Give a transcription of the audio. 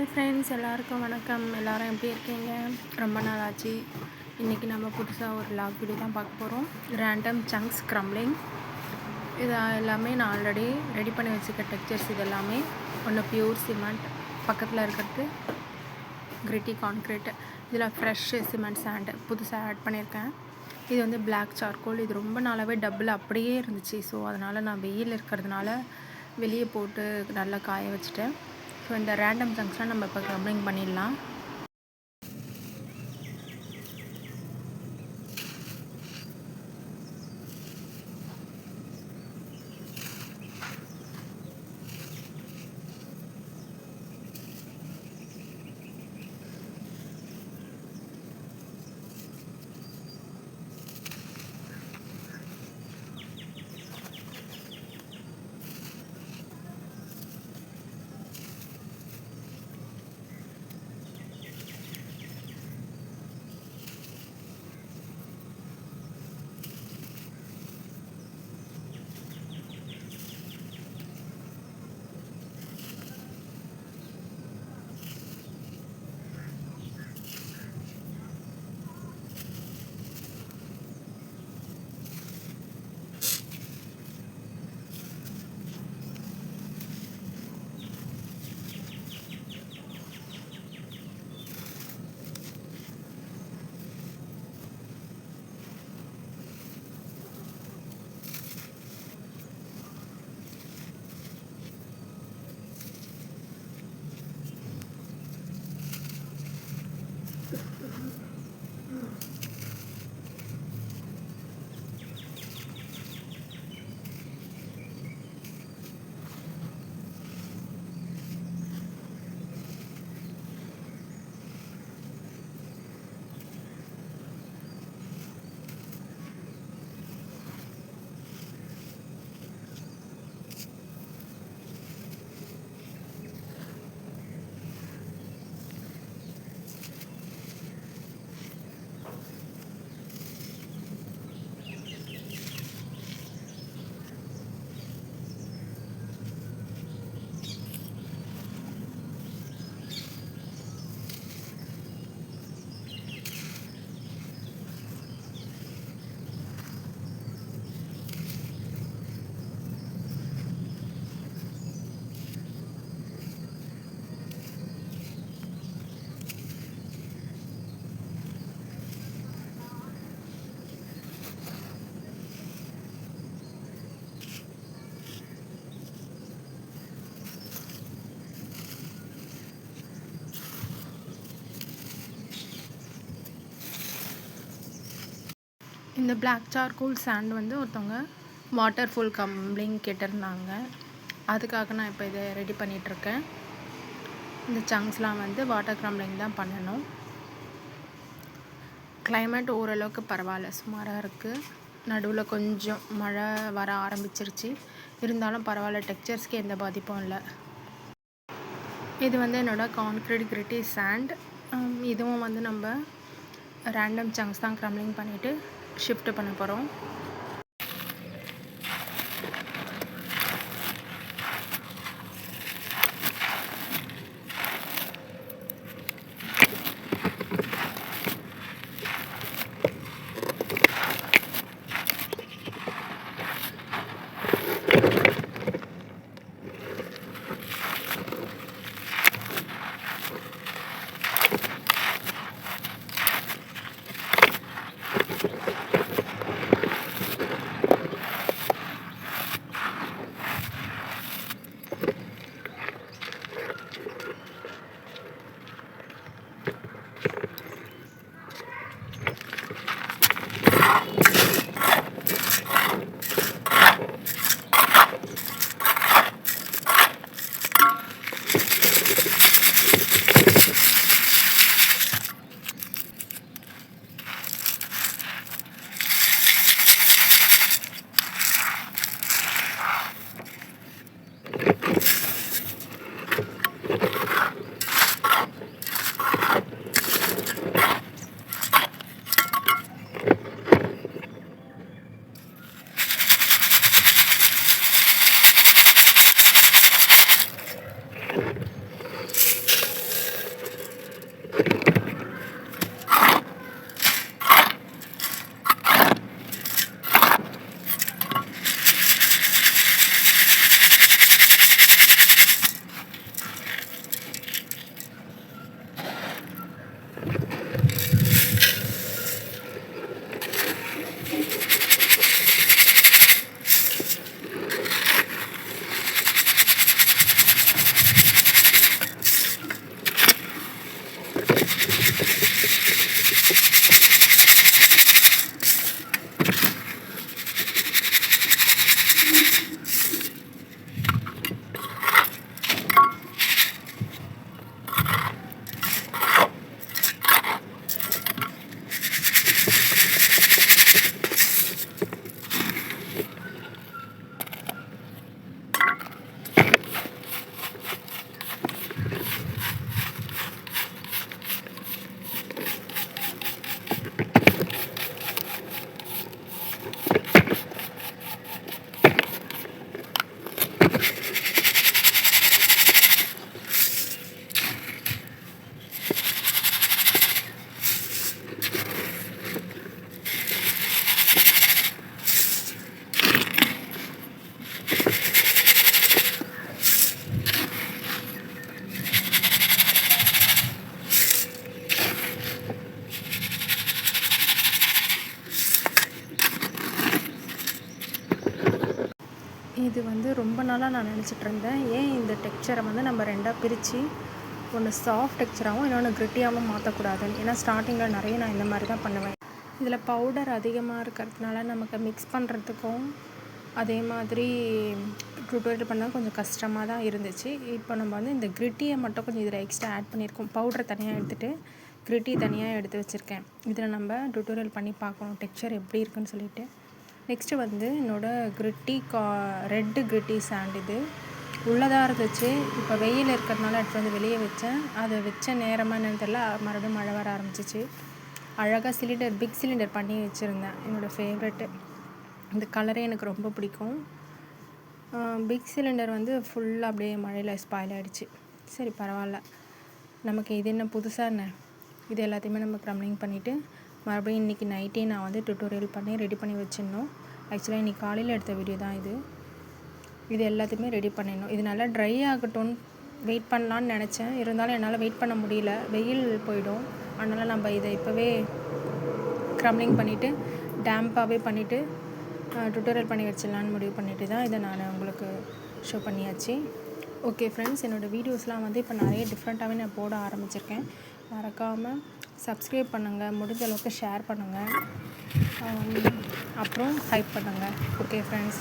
Hi friends, எல்லாருக்கும் வணக்கம். எல்லோரும் எப்படி இருக்கீங்க? ரொம்ப நாள் ஆச்சு. இன்றைக்கி நம்ம புதுசாக ஒரு லாக் வீடியோ தான் பார்க்க போகிறோம். Random chunks crumbling. இது எல்லாமே நான் ஆல்ரெடி ரெடி பண்ணி வச்சுக்க டெக்ஸ்சர்ஸ். இது எல்லாமே ஒன்று பியூர் சிமெண்ட், பக்கத்தில் இருக்கிறது கிரிட்டி கான்க்ரீட், இதில் ஃப்ரெஷ் சிமெண்ட் சாண்டு புதுசாக ஆட் பண்ணியிருக்கேன். இது வந்து பிளாக் சார்கோல். இது ரொம்ப நாளாகவே டபுள் அப்படியே இருந்துச்சு. ஸோ அதனால் நான் வெயில் இருக்கிறதுனால வெளியே போட்டு நல்லா காய வச்சுட்டேன். ஸோ இந்த ரேண்டம் சங்க்ஸ்லாம் நம்ம இப்போ க்ரம்லிங் பண்ணிடலாம். இந்த பிளாக் சார்கோல் சாண்ட் வந்து ஒருத்தவங்க வாட்டர்ஃபுல் க்ரம்லிங் கேட்டிருந்தாங்க. அதுக்காக நான் இப்போ இதை ரெடி பண்ணிகிட்ருக்கேன். இந்த சங்க்ஸ்லாம் வந்து வாட்டர் க்ரம்லிங் தான் பண்ணணும். கிளைமேட் ஓரளவுக்கு பரவாயில்ல, சுமாராக இருக்குது. நடுவில் கொஞ்சம் மழை வர ஆரம்பிச்சிருச்சு. இருந்தாலும் பரவாயில்ல, டெக்ஸ்சர்ஸ்க்கு எந்த பாதிப்பும் இல்லை. இது வந்து என்னோடய கான்க்ரீட் கிரிட்டி சாண்ட். இதுவும் வந்து நம்ம ரேண்டம் சங்க்ஸ் தான் க்ரம்லிங் பண்ணிவிட்டு ஷிஃப்ட் பண்ண போகிறோம். இது வந்து ரொம்ப நாளாக நான் நினச்சிட்டு இருந்தேன், ஏன் இந்த டெக்ஸ்சரை வந்து நம்ம ரெண்டாக பிரித்து ஒன்று சாஃப்ட் டெக்ஸ்சராகவும் இன்னொன்று கிரிட்டியாகவும் மாற்றக்கூடாதுன்னு. ஏன்னா ஸ்டார்டிங்கில் நிறைய நான் இந்த மாதிரி தான் பண்ணுவேன். இதில் பவுடர் அதிகமாக இருக்கிறதுனால நமக்கு மிக்ஸ் பண்ணுறதுக்கும் அதே மாதிரி டுட்டோரியல் பண்ண கொஞ்சம் கஷ்டமாக தான் இருந்துச்சு. இப்போ நம்ம வந்து இந்த கிரிட்டியை மட்டும் கொஞ்சம் இதில் எக்ஸ்ட்ரா ஆட் பண்ணியிருக்கோம். பவுடரை தனியாக எடுத்துகிட்டு கிரிட்டி தனியாக எடுத்து வச்சுருக்கேன். இதில் நம்ம டுட்டோரியல் பண்ணி பார்க்கணும் டெக்ஸ்சர் எப்படி இருக்குன்னு சொல்லிட்டு. நெக்ஸ்ட்டு வந்து என்னோடய கிரிட்டி ரெட்டு கிரிட்டி சாண்ட் இது உள்ளதாக இருந்துச்சு. இப்போ வெயில் இருக்கிறதுனால எடுத்து வந்து வெளியே வச்சேன். அதை வச்ச நேரமாக என்னன்னு தெரியல, மறுபடியும் மழை வர ஆரம்பிச்சிச்சு. அழகாக சிலிண்டர் பிக் சிலிண்டர் பண்ணி வச்சுருந்தேன். என்னோடய ஃபேவரெட்டு. இந்த கலரே எனக்கு ரொம்ப பிடிக்கும். பிக் சிலிண்டர் வந்து ஃபுல்லாக அப்படியே மழையில் ஸ்பாயில் ஆகிடுச்சு. சரி பரவாயில்ல, நமக்கு இது என்ன புதுசாக என்ன, இது எல்லாத்தையுமே நம்ம க்ரம்லிங் பண்ணிவிட்டு மறுபடியும் இன்றைக்கி நைட்டே நான் வந்து டுட்டோரியல் பண்ணி ரெடி பண்ணி வச்சிடணும். ஆக்சுவலாக இன்றைக்கி காலையில் எடுத்த வீடியோ தான் இது எல்லாத்தையுமே ரெடி பண்ணிடணும். இது நல்லா ட்ரை ஆகட்டும்னு வெயிட் பண்ணலான்னு நினச்சேன். இருந்தாலும் என்னால் வெயிட் பண்ண முடியல, வெயில் போயிடும். அதனால் நம்ம இதை இப்போவே க்ரம்லிங் பண்ணிவிட்டு டேம்பாகவே பண்ணிவிட்டு டுட்டோரியல் பண்ணி வச்சிடலான்னு முடிவு பண்ணிவிட்டு தான் இதை நான் உங்களுக்கு ஷோ பண்ணியாச்சு. ஓகே ஃப்ரெண்ட்ஸ், என்னோடய வீடியோஸ்லாம் வந்து இப்போ நிறைய டிஃப்ரெண்ட்டாகவே நான் போட ஆரம்பிச்சிருக்கேன். மறக்காமல் சப்ஸ்கிரைப் பண்ணுங்கள், முடிஞ்ச அளவுக்கு ஷேர் பண்ணுங்கள், அப்புறம் டைப் பண்ணுங்கள். Okay friends.